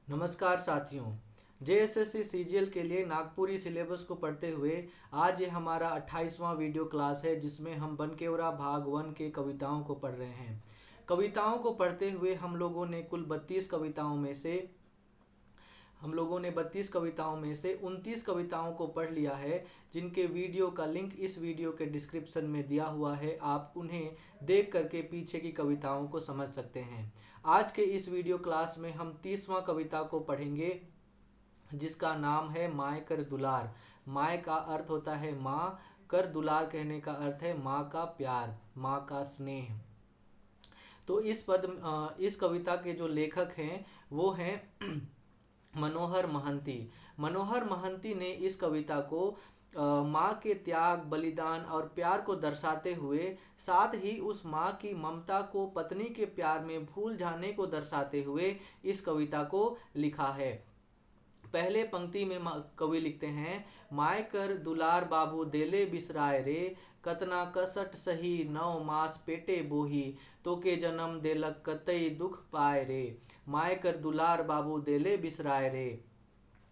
नमस्कार साथियों। JSSC CGL के लिए नागपुरी सिलेबस को पढ़ते हुए आज ये हमारा 28वां वीडियो क्लास है, जिसमें हम बनकेवरा भाग 1 के कविताओं को पढ़ रहे हैं। कविताओं को पढ़ते हुए हम लोगों ने 32 कविताओं में से 29 कविताओं को पढ़ लिया है, जिनके वीडियो का लिंक इस वीडियो के डिस्क्रिप्शन में दिया हुआ है। आप उन्हें देख करके पीछे की कविताओं को समझ सकते हैं। आज के इस वीडियो क्लास में हम 30वां कविता को पढ़ेंगे, जिसका नाम है माय कर दुलार। माय का अर्थ होता है माँ, कर दुलार कहने का अर्थ है माँ का प्यार, माँ का स्नेह। तो इस कविता के जो लेखक हैं वो हैं मनोहर महंती। मनोहर महंती ने इस कविता को माँ के त्याग, बलिदान और प्यार को दर्शाते हुए, साथ ही उस माँ की ममता को पत्नी के प्यार में भूल जाने को दर्शाते हुए इस कविता को लिखा है। पहले पंक्ति में कवि लिखते हैं, माय कर दुलार बाबू देले बिसराय रे, कतना कसट सही 9 मास पेटे बोही, तो के जन्म देलक कतई दुख पाए रे। माय कर दुलार बाबू देले बिसराय रे।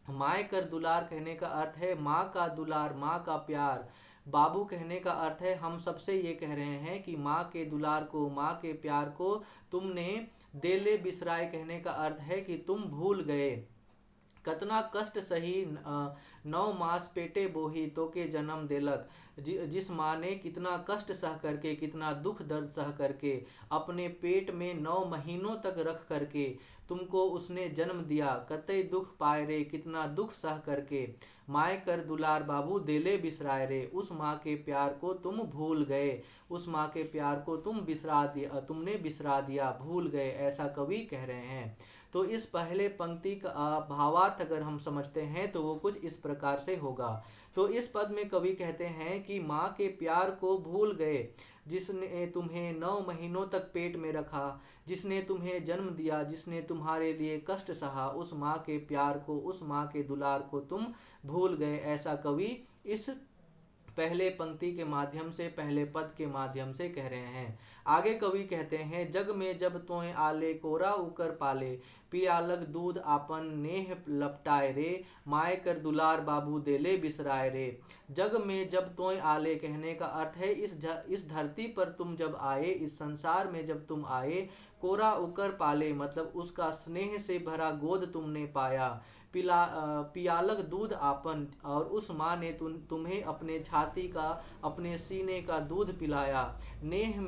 माय कर दुलार कहने का अर्थ है माँ का दुलार, माँ का प्यार। बाबू कहने का अर्थ है हम सबसे ये कह रहे हैं कि माँ के दुलार को, माँ के प्यार को तुमने देले बिसराय कहने का अर्थ है कि तुम भूल गए। कतना कष्ट सही 9 मास पेटे बोही, तो के जन्म देलक। जिस माँ ने कितना कष्ट सह करके, कितना दुख दर्द सह करके, अपने पेट में 9 महीनों तक रख करके तुमको उसने जन्म दिया। कतई दुख पाए रे, कितना दुख सह करके। माय कर दुलार बाबू देले बिसराय रे, उस माँ के प्यार को तुम भूल गए, उस माँ के प्यार को तुमने बिसरा दिया, भूल गए, ऐसा कवि कह रहे हैं। तो इस पहले पंक्ति का भावार्थ अगर हम समझते हैं तो वो कुछ इस प्रकार से होगा। तो इस पद में कवि कहते हैं कि माँ के प्यार को भूल गए, जिसने तुम्हें 9 महीनों तक पेट में रखा, जिसने तुम्हें जन्म दिया, जिसने तुम्हारे लिए कष्ट सहा, उस माँ के प्यार को, उस माँ के दुलार को तुम भूल गए, ऐसा कवि इस पहले पंक्ति के माध्यम से, पहले पद के माध्यम से कह रहे हैं। आगे कवि कहते हैं, जग में जब तोय आले कोरा उकर पाले, पियालक दूध आपन नेह लपटाए रे, माय कर दुलार बाबू देले बिसराय रे। जग में जब तोय आले कहने का अर्थ है इस धरती पर तुम जब आए, इस संसार में जब तुम आए, कोरा उकर पाले मतलब उसका स्नेह से भरा गोद तुमने पाया। पियालक दूध आपन, और उस माँ ने तुम्हें अपने छाती का, अपने सीने का दूध पिलाया। नेह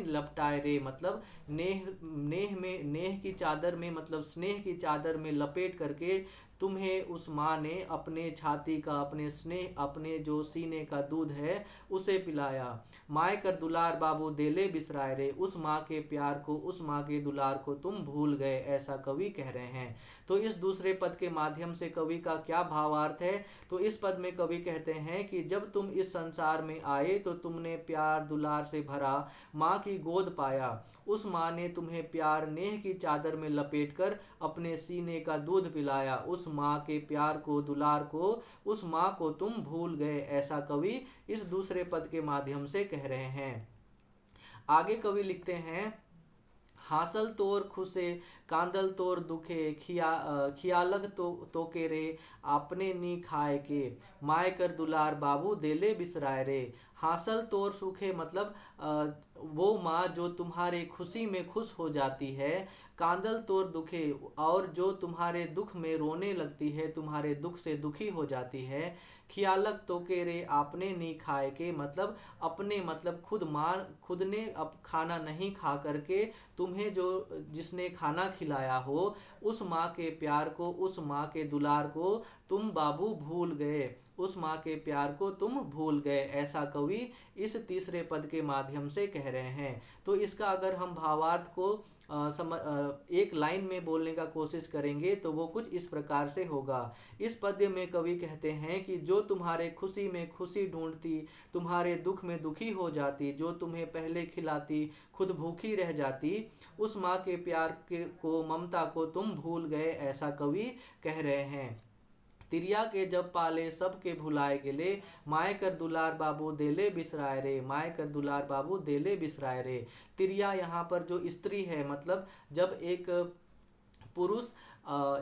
लपटाए रे मतलब नेह की चादर में, मतलब स्नेह की चादर में लपेट करके तुम्हें उस माँ ने अपने छाती का, अपने स्नेह, अपने जो सीने का दूध है उसे पिलाया। माय कर दुलार बाबू देले बिसराय रे, उस माँ के प्यार को, उस माँ के दुलार को तुम भूल गए, ऐसा कवि कह रहे हैं। तो इस दूसरे पद के माध्यम से कवि का क्या भावार्थ है? तो इस पद में कवि कहते हैं कि जब तुम इस संसार में आए तो तुमने प्यार दुलार से भरा माँ की गोद पाया। उस माँ ने तुम्हें प्यार नेह की चादर में लपेटकर अपने सीने का दूध पिलाया। उस माँ के प्यार को, दुलार को, उस माँ को तुम भूल गए, ऐसा कवि इस दूसरे पद के माध्यम से कह रहे हैं। आगे कवि लिखते हैं, हासल तोर खुशे कांदल तोर दुखे, खियालग तो के रे, आपने नी खाए के, माय कर दुलार बाबू देले बिसराय रे। हासल तोर सुखे मतलब वो माँ जो तुम्हारे खुशी में खुश हो जाती है, कांदल तोर दुखे और जो तुम्हारे दुख में रोने लगती है, तुम्हारे दुख से दुखी हो जाती है। खियालक तो के रे, आपने नी खाए के मतलब अपने, मतलब खुद ने अब खाना नहीं खा करके तुम्हें जिसने खाना खिलाया हो, उस माँ के प्यार को, उस माँ के दुलार को तुम बाबू भूल गए, उस माँ के प्यार को तुम भूल गए, ऐसा कवि इस तीसरे पद के माध्यम से कह रहे हैं। तो इसका अगर हम भावार्थ को एक लाइन में बोलने का कोशिश करेंगे तो वो कुछ इस प्रकार से होगा। इस पद्य में कवि कहते हैं कि जो तुम्हारे खुशी में खुशी ढूंढती, तुम्हारे दुख में दुखी हो जाती, जो तुम्हें पहले खिलाती खुद भूखी रह जाती, उस माँ के प्यार को, ममता को तुम भूल गए, ऐसा कवि कह रहे हैं। तिरिया के जब पाले सबके भुलाए गेले, माय कर दुलार बाबू देले बिसराय रे, माय कर दुलार बाबू देले बिसराय रे। तिरिया यहाँ पर जो स्त्री है, मतलब जब एक पुरुष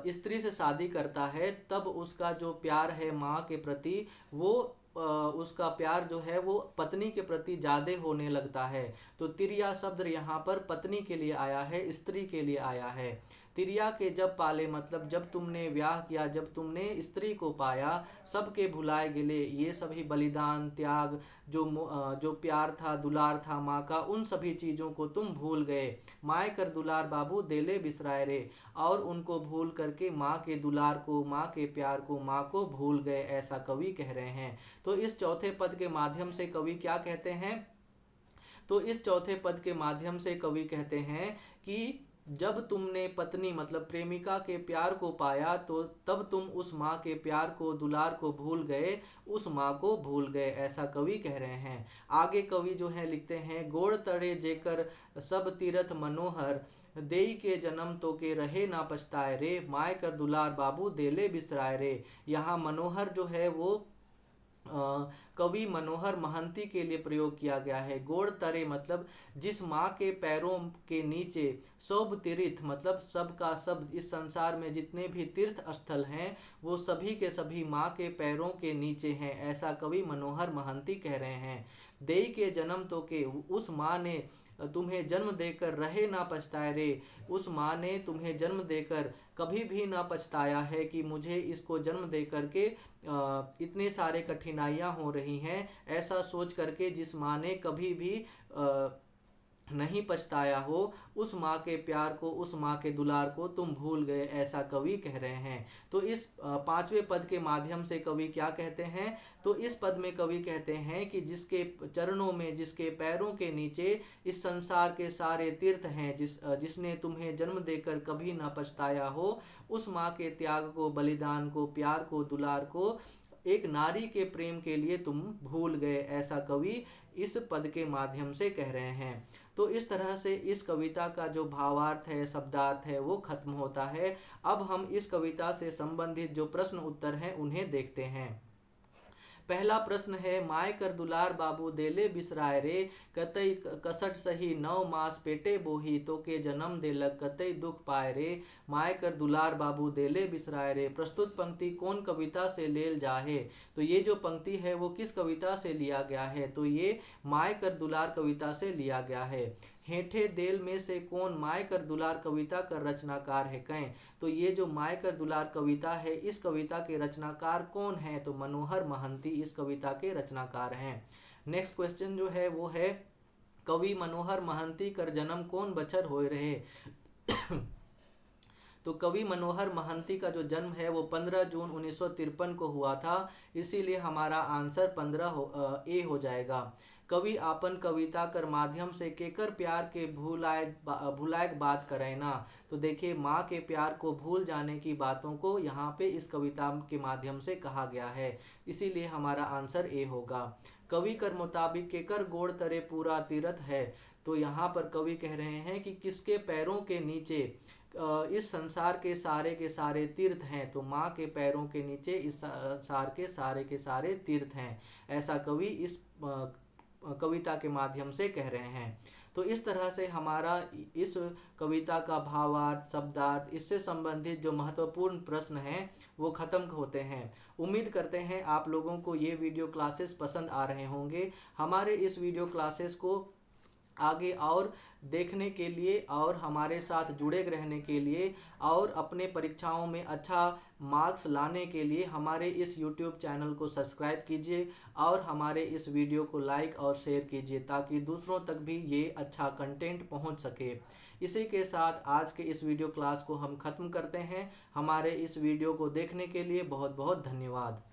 स्त्री से शादी करता है तब उसका जो प्यार है माँ के प्रति वो उसका प्यार जो है वो पत्नी के प्रति ज़्यादा होने लगता है। तो तिरिया शब्द यहाँ पर पत्नी के लिए आया है, स्त्री के लिए आया है। तिरिया के जब पाले मतलब जब तुमने ब्याह किया, जब तुमने स्त्री को पाया, सबके भुलाए गिले, ये सभी बलिदान त्याग जो प्यार था दुलार था माँ का, उन सभी चीज़ों को तुम भूल गए। माए कर दुलार बाबू देले बिसराए रे, और उनको भूल करके माँ के दुलार को, माँ के प्यार को, माँ को भूल गए, ऐसा कवि कह रहे हैं। तो इस चौथे पद के माध्यम से कवि क्या कहते हैं? तो इस चौथे पद के माध्यम से कवि कहते हैं कि जब तुमने पत्नी मतलब प्रेमिका के प्यार को पाया तो तब तुम उस माँ के प्यार को दुलार को भूल गए, उस माँ को भूल गए, ऐसा कवि कह रहे हैं। आगे कवि जो है लिखते हैं, गोड़ तड़े जेकर सब तीरथ मनोहर, देई के जन्म तो के रहे ना पछताए रे, माए कर दुलार बाबू देले बिसराए रे। यहाँ मनोहर जो है वो कवि मनोहर महंती के लिए प्रयोग किया गया है। गोड़ तरे मतलब जिस माँ के पैरों के नीचे, सब तीर्थ मतलब सब का सब, इस संसार में जितने भी तीर्थ स्थल हैं वो सभी के सभी माँ के पैरों के नीचे हैं, ऐसा कवि मनोहर महंती कह रहे हैं। देई के जन्म तो के, उस माँ ने तुम्हें जन्म देकर रहे ना पछताए रे, उस माँ ने तुम्हें जन्म देकर कभी भी ना पछताया है कि मुझे इसको जन्म दे करके इतने सारे कठिनाइयाँ हो रही हैं, ऐसा सोच करके जिस माँ ने कभी भी नहीं पछताया हो, उस माँ के प्यार को, उस माँ के दुलार को तुम भूल गए, ऐसा कवि कह रहे हैं। तो इस पांचवें पद के माध्यम से कवि क्या कहते हैं? तो इस पद में कवि कहते हैं कि जिसके चरणों में, जिसके पैरों के नीचे इस संसार के सारे तीर्थ हैं, जिसने तुम्हें जन्म देकर कभी ना पछताया हो, उस माँ के त्याग को, बलिदान को, प्यार को, दुलार को, एक नारी के प्रेम के लिए तुम भूल गए, ऐसा कवि इस पद के माध्यम से कह रहे हैं। तो इस तरह से इस कविता का जो भावार्थ है, शब्दार्थ है, वो खत्म होता है। अब हम इस कविता से संबंधित जो प्रश्न उत्तर हैं उन्हें देखते हैं। पहला प्रश्न है, माय कर दुलार बाबू देले बिसराय रे, कतई कसट सही 9 मास पेटे बोही, तो के जन्म देलक कतई दुख पाए रे, माय कर दुलार बाबू देले बिसराय रे। प्रस्तुत पंक्ति कौन कविता से लेल जाहे? तो ये जो पंक्ति है वो किस कविता से लिया गया है? तो ये माय कर दुलार कविता से लिया गया है। हेठे देल में से कौन माय कर दुलार कविता का रचनाकार है कहें? तो ये जो माय कर दुलार कविता है, इस कविता के रचनाकार कौन है? तो मनोहर महंती इस कविता के रचनाकार हैं। नेक्स्ट क्वेश्चन जो है वो है, कवि मनोहर महंती कर जन्म कौन बछर होए रहे? तो कवि मनोहर महंती का जो जन्म है वो 15 जून 1953 को हुआ था, इसीलिए हमारा आंसर 15 ए हो जाएगा। कवि आपन कविता कर माध्यम से केकर प्यार के भुलायक बात करे ना। तो देखिए, माँ के प्यार को भूल जाने की बातों को यहाँ पे इस कविता के माध्यम से कहा गया है, इसीलिए हमारा आंसर ए होगा। कवि कर मुताबिक केकर गोड़ तरे पूरा तीरथ है। तो यहाँ पर कवि कह रहे हैं कि किसके पैरों के नीचे इस संसार के सारे तीर्थ हैं। तो माँ के पैरों के नीचे इस संसार के सारे तीर्थ हैं, ऐसा कवि इस कविता के माध्यम से कह रहे हैं। तो इस तरह से हमारा इस कविता का भावार्थ, शब्दार्थ, इससे संबंधित जो महत्वपूर्ण प्रश्न हैं वो खत्म होते हैं। उम्मीद करते हैं आप लोगों को ये वीडियो क्लासेस पसंद आ रहे होंगे। हमारे इस वीडियो क्लासेस को आगे और देखने के लिए और हमारे साथ जुड़े रहने के लिए और अपने परीक्षाओं में अच्छा मार्क्स लाने के लिए हमारे इस YouTube चैनल को सब्सक्राइब कीजिए और हमारे इस वीडियो को लाइक और शेयर कीजिए, ताकि दूसरों तक भी ये अच्छा कंटेंट पहुंच सके। इसी के साथ आज के इस वीडियो क्लास को हम ख़त्म करते हैं। हमारे इस वीडियो को देखने के लिए बहुत बहुत धन्यवाद।